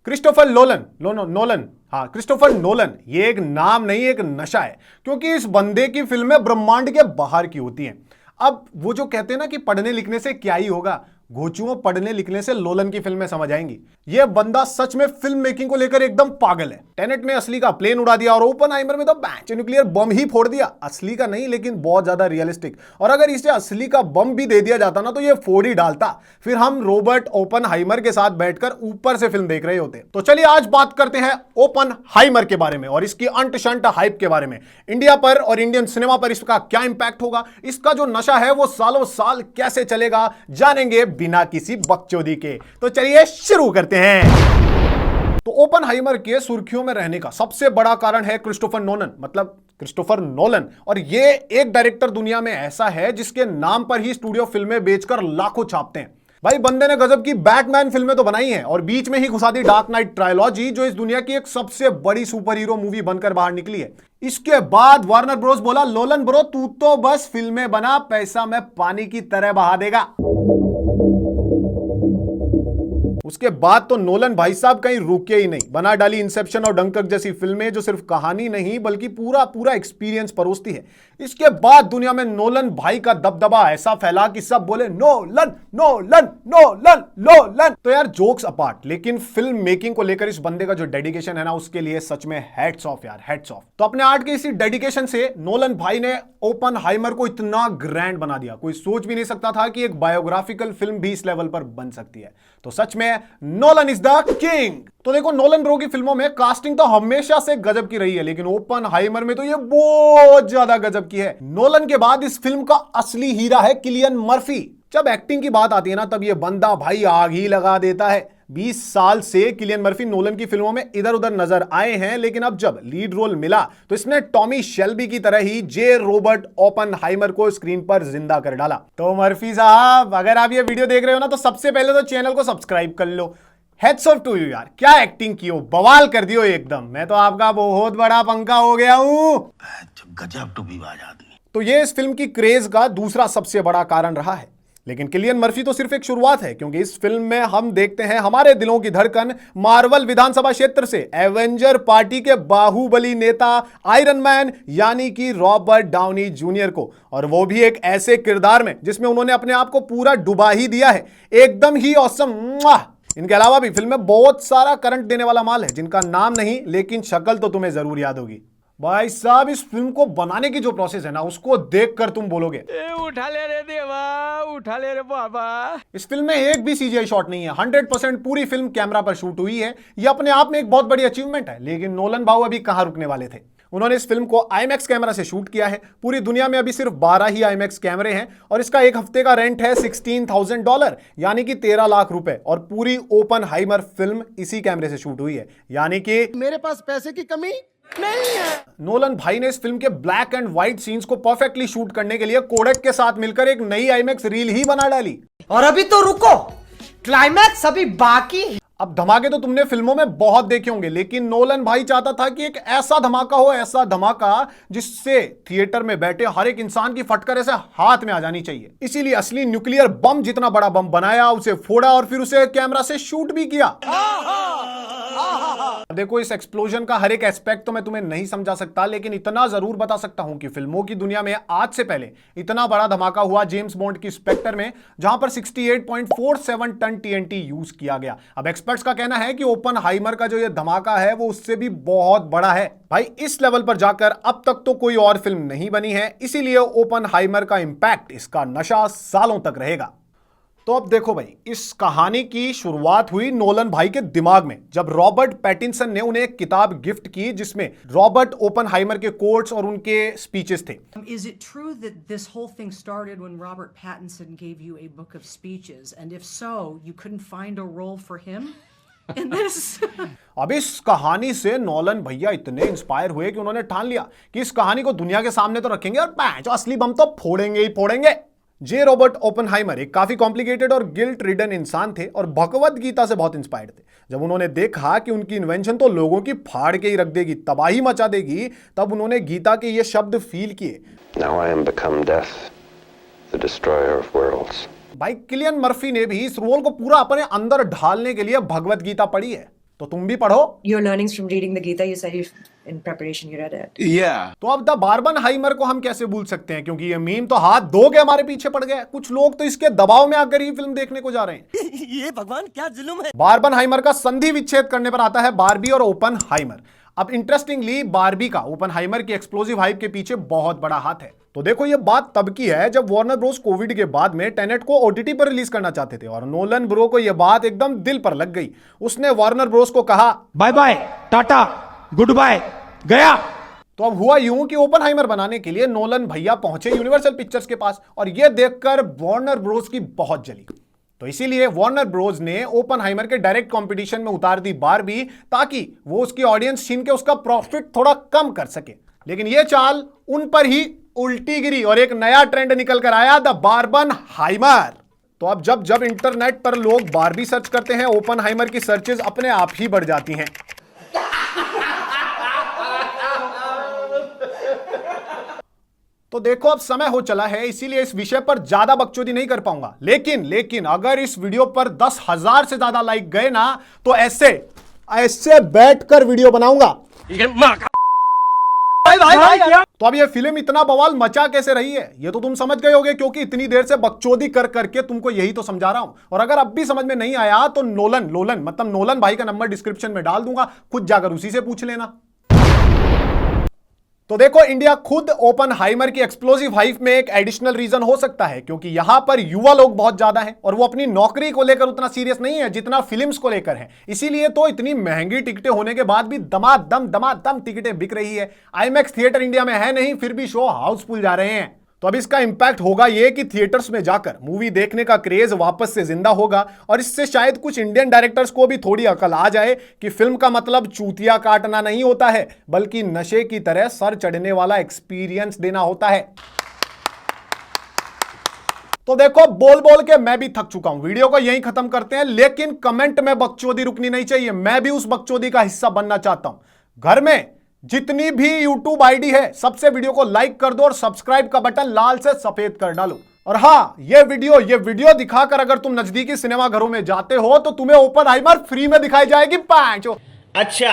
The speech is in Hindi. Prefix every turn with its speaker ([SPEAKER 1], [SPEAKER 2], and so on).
[SPEAKER 1] क्रिस्टोफर नोलन, हाँ क्रिस्टोफर नोलन, ये एक नाम नहीं एक नशा है, क्योंकि इस बंदे की फिल्में ब्रह्मांड के बाहर की होती हैं। अब वो जो कहते हैं ना कि पढ़ने लिखने से क्या ही होगा, घोचुओं पढ़ने लिखने से लोलन की फिल्में समझ आएंगी। ये बंदा सच में फिल्म मेकिंग को लेकर एकदम पागल है। टेनेट में असली का प्लेन उड़ा दिया और ओपनहाइमर में तो बैंच न्यूक्लियर बम ही फोड़ दिया। असली का नहीं लेकिन बहुत ज्यादा रियलिस्टिक, और अगर इसे असली का बम भी दे दिया जाता ना तो ये फोड़ ही डालता, फिर हम रॉबर्ट ओपनहाइमर के साथ बैठकर ऊपर से फिल्म देख रहे होते। तो चलिए आज बात करते हैं ओपनहाइमर के बारे में और इसकी अंट शंट हाइप के बारे में। इंडिया पर और इंडियन सिनेमा पर इसका क्या इंपैक्ट होगा, इसका जो नशा है वो सालों साल कैसे चलेगा, जानेंगे बिना किसी बकचोदी के। तो चलिए शुरू करते हैं। तो ओपनहाइमर के सुर्खियों में रहने का सबसे बड़ा कारण है क्रिस्टोफर नोलन, मतलब क्रिस्टोफर नोलन। और ये एक डायरेक्टर दुनिया में ऐसा है जिसके नाम पर ही स्टूडियो फिल्में बेचकर लाखों छापते हैं। भाई बंदे ने गजब की बैटमैन फिल्में तो बनाई हैं और बीच में ही घुसा दी डार्क नाइट ट्रायलॉजी, जो इस दुनिया की एक सबसे बड़ी सुपर हीरो मूवी बनकर बाहर निकली है। इसके बाद वार्नर ब्रोस बोला, लोलन ब्रो तू तो बस फिल्में बना, पैसा मैं पानी की तरह बहा देगा। उसके बाद तो नोलन भाई साहब कहीं रुके ही नहीं, बना डाली इंसेप्शन और डंकर्क जैसी फिल्में जो सिर्फ कहानी नहीं बल्कि पूरा एक्सपीरियंस परोसती है। इसके बाद दुनिया में नोलन भाई का दबदबा ऐसा फैला कि सब बोले नोलन नोलन नोलन नोलन। तो यार जोक्स अपार्ट, लेकिन फिल्म मेकिंग को लेकर इस बंदे का जो डेडिकेशन है ना उसके लिए सच में हैट्स ऑफ यार, हैट्स ऑफ। तो अपने आर्ट के इसी डेडिकेशन से नोलन भाई ने ओपनहाइमर को इतना ग्रैंड बना दिया, कोई सोच भी नहीं सकता था कि एक बायोग्राफिकल फिल्म भी इस लेवल पर बन सकती है। तो सच में नोलन इज द किंग। तो देखो नोलन ब्रो की फिल्मों में कास्टिंग तो हमेशा से गजब की रही है, लेकिन ओपनहाइमर में तो ये बहुत ज्यादा गजब की है। नोलन के बाद इस फिल्म का असली हीरा है किलियन मर्फी। जब एक्टिंग की बात आती है ना तब ये बंदा भाई आग ही लगा देता है। 20 साल से किलियन मर्फी नोलन की फिल्मों में इधर उधर नजर आए हैं, लेकिन अब जब लीड रोल मिला तो इसने टॉमी शेल्बी की तरह ही जे रॉबर्ट ओपनहाइमर को स्क्रीन पर जिंदा कर डाला। तो मर्फी साहब अगर आप ये वीडियो देख रहे हो ना तो सबसे पहले तो चैनल को सब्सक्राइब कर लो। हेड्स ऑफ टू यू यार, क्या एक्टिंग की हो, बवाल कर दियो एकदम। मैं तो आपका बहुत बड़ा पंखा हो गया हूं।
[SPEAKER 2] गजब टूबीबाज आदमी।
[SPEAKER 1] तो ये इस फिल्म की क्रेज का दूसरा सबसे बड़ा कारण रहा है। लेकिन किलियन मर्फी तो सिर्फ एक शुरुआत है, क्योंकि इस फिल्म में हम देखते हैं हमारे दिलों की धड़कन मार्वल विधानसभा क्षेत्र से एवेंजर पार्टी के बाहुबली नेता आयरन मैन यानी कि रॉबर्ट डाउनी जूनियर को, और वो भी एक ऐसे किरदार में जिसमें उन्होंने अपने आप को पूरा डुबा ही दिया है। एकदम ही ऑसम। इनके अलावा भी फिल्म में बहुत सारा करंट देने वाला माल है जिनका नाम नहीं लेकिन शक्ल तो तुम्हें जरूर याद होगी। भाई साहब इस फिल्म को बनाने की जो प्रोसेस है ना उसको देखकर तुम बोलोगे
[SPEAKER 3] उठा ले रे देवा, उठा ले रे बाबा।
[SPEAKER 1] इस फिल्म में एक भी सीजीआई शॉट नहीं है, 100% पूरी फिल्म कैमरा पर शूट हुई है। ये अपने आप में एक बहुत बड़ी अचीवमेंट है। लेकिन नोलन भाऊ अभी कहां रुकने वाले थे, उन्होंने इस फिल्म को आईमैक्स कैमरा से शूट किया है। पूरी दुनिया में अभी सिर्फ 12 ही आईमैक्स कैमरे हैं और इसका एक हफ्ते का रेंट है $16,000 यानी कि 13 लाख रुपए। और पूरी ओपनहाइमर फिल्म इसी कैमरे से शूट हुई है, यानी कि
[SPEAKER 2] मेरे पास पैसे की कमी नहीं है।
[SPEAKER 1] नोलन भाई ने इस फिल्म के ब्लैक एंड व्हाइट सीन्स को परफेक्टली शूट करने के लिए कोडेक के साथ मिलकर एक नई आईमैक्स रील ही बना डाली।
[SPEAKER 4] और अभी तो रुको, क्लाइमैक्स अभी बाकी है।
[SPEAKER 1] अब धमाके तो तुमने फिल्मों में बहुत देखे होंगे, लेकिन नोलन भाई चाहता था कि एक ऐसा धमाका हो, ऐसा धमाका जिससे थिएटर में बैठे हर एक इंसान की फटकर ऐसे हाथ में आ जानी चाहिए। इसीलिए असली न्यूक्लियर बम जितना बड़ा बम बनाया, उसे फोड़ा और फिर उसे कैमरा से शूट भी किया। देखो इस एक्सप्लोजन का हर एक एस्पेक्ट तो मैं तुम्हें नहीं समझा सकता, लेकिन इतना जरूर बता सकता हूं कि फिल्मों की दुनिया में आज से पहले इतना बड़ा धमाका हुआ जेम्स बॉन्ड की स्पेक्टर में, जहां पर 68.47 टन टीएनटी यूज किया गया। अब एक्सपर्ट्स का कहना है कि ओपनहाइमर का जो ये धमाका है वो उससे भी बहुत बड़ा है। भाई इस लेवल पर जाकर अब तक तो कोई और फिल्म नहीं बनी है, इसीलिए ओपनहाइमर का इंपैक्ट, इसका नशा सालों तक रहेगा। तो अब देखो भाई, इस कहानी की शुरुआत हुई नोलन भाई के दिमाग में जब रॉबर्ट पैटिंसन ने उन्हें एक किताब गिफ्ट की जिसमें रॉबर्ट ओपनहाइमर के कोट्स और उनके स्पीचेस थे।
[SPEAKER 5] Is it true that this whole thing started when Robert Pattinson gave you a book of speeches, and if so, you couldn't find a role for him in this?
[SPEAKER 1] अब इस कहानी से नोलन भैया इतने इंस्पायर हुए कि उन्होंने ठान लिया कि इस कहानी को दुनिया के सामने तो रखेंगे और जो असली बम तो फोड़ेंगे ही फोड़ेंगे। जे रॉबर्ट ओपनहाइमर एक काफी कॉम्प्लिकेटेड और गिल्ट रिडन इंसान थे और भगवद गीता से बहुत इंस्पायर्ड थे। जब उन्होंने देखा कि उनकी इन्वेंशन तो लोगों की फाड़ के ही रख देगी, तबाही मचा देगी, तब उन्होंने गीता के ये शब्द फील किए।
[SPEAKER 6] Now I am become death, the destroyer of worlds.
[SPEAKER 1] भाई किलियन मर्फी ने भी इस रोल को पूरा अपने अंदर ढालने के लिए भगवद गीता पढ़ी है। तो तुम भी पढ़ो।
[SPEAKER 7] Your learnings from reading the Gita, you said you in preparation you read it.
[SPEAKER 3] Yeah.
[SPEAKER 1] तो अब द बार्बनहाइमर को हम कैसे भूल सकते हैं, क्योंकि ये मीम तो हाथ धो के हमारे पीछे पड़ गया। कुछ लोग तो इसके दबाव में आकर ही फिल्म देखने को जा रहे हैं।
[SPEAKER 2] ये भगवान क्या जुल्म है।
[SPEAKER 1] बार्बनहाइमर का संधि विच्छेद करने पर आता है बार्बी और ओपनहाइमर। अब इंटरेस्टिंगली बार्बी का ओपनहाइमर की एक्सप्लोसिव हाइप के पीछे बहुत बड़ा हाथ है। तो देखो ये बात तब की है जब वार्नर ब्रोस कोविड के बाद में टेनेट को ओटीटी पर रिलीज करना चाहते थे और नोलन ब्रो को ये बात एकदम दिल पर लग गई। उसने वार्नर ब्रोस को कहा
[SPEAKER 3] बाय बाय, टाटा, गुड बाय, गया।
[SPEAKER 1] तो अब हुआ यूं कि ओपनहाइमर बनाने के लिए नोलन भैया पहुंचे यूनिवर्सल पिक्चर्स के पास और यह देखकर वार्नर ब्रोस की बहुत जली। तो इसीलिए वार्नर ब्रोस ने ओपनहाइमर के डायरेक्ट कंपटीशन में उतार दी बार्बी, ताकि वो उसकी ऑडियंस छीन के उसका प्रॉफिट थोड़ा कम कर सके। लेकिन यह चाल उन पर ही उल्टी गिरी और एक नया ट्रेंड निकल कर आया, द बार्बनहाइमर। तो अब जब जब इंटरनेट पर लोग बार्बी सर्च करते हैं, ओपनहाइमर की सर्चेज अपने आप ही बढ़ जाती हैं। तो देखो अब समय हो चला है, इसीलिए इस विषय पर ज्यादा बकचोदी नहीं कर पाऊंगा। लेकिन अगर इस वीडियो पर 10,000 से ज्यादा लाइक गए ना, तो ऐसे बैठकर वीडियो बनाऊंगा। तो अब ये फिल्म इतना बवाल मचा कैसे रही है, ये तो तुम समझ गए होगे, क्योंकि इतनी देर से बकचोदी कर करके तुमको यही तो समझा रहा हूं। और अगर अब भी समझ में नहीं आया तो नोलन भाई का नंबर डिस्क्रिप्शन में डाल दूंगा, खुद जाकर उसी से पूछ लेना। तो देखो इंडिया खुद ओपनहाइमर की एक्सप्लोसिव हाइप में एक एडिशनल रीजन हो सकता है, क्योंकि यहां पर युवा लोग बहुत ज्यादा हैं और वो अपनी नौकरी को लेकर उतना सीरियस नहीं है जितना फिल्म्स को लेकर है। इसीलिए तो इतनी महंगी टिकटें होने के बाद भी दमादम टिकटें बिक रही है। आईमैक्स थिएटर इंडिया में है नहीं, फिर भी शो हाउसफुल जा रहे हैं। तो अब इसका इंपैक्ट होगा ये कि थिएटर्स में जाकर मूवी देखने का क्रेज वापस से जिंदा होगा और इससे शायद कुछ इंडियन डायरेक्टर्स को भी थोड़ी अकल आ जाए कि फिल्म का मतलब चूतिया काटना नहीं होता है, बल्कि नशे की तरह सर चढ़ने वाला एक्सपीरियंस देना होता है। तो देखो बोल बोल के मैं भी थक चुका हूं, वीडियो को यहीं खत्म करते हैं। लेकिन कमेंट में बकचोदी रुकनी नहीं चाहिए, मैं भी उस बकचोदी का हिस्सा बनना चाहता हूं। घर में जितनी भी YouTube आईडी है सबसे वीडियो को लाइक कर दो और सब्सक्राइब का बटन लाल से सफेद कर डालो। और हाँ, ये वीडियो दिखाकर अगर तुम नजदीकी सिनेमा घरों में जाते हो तो तुम्हें ओपनहाइमर फ्री में दिखाई जाएगी। 5 अच्छा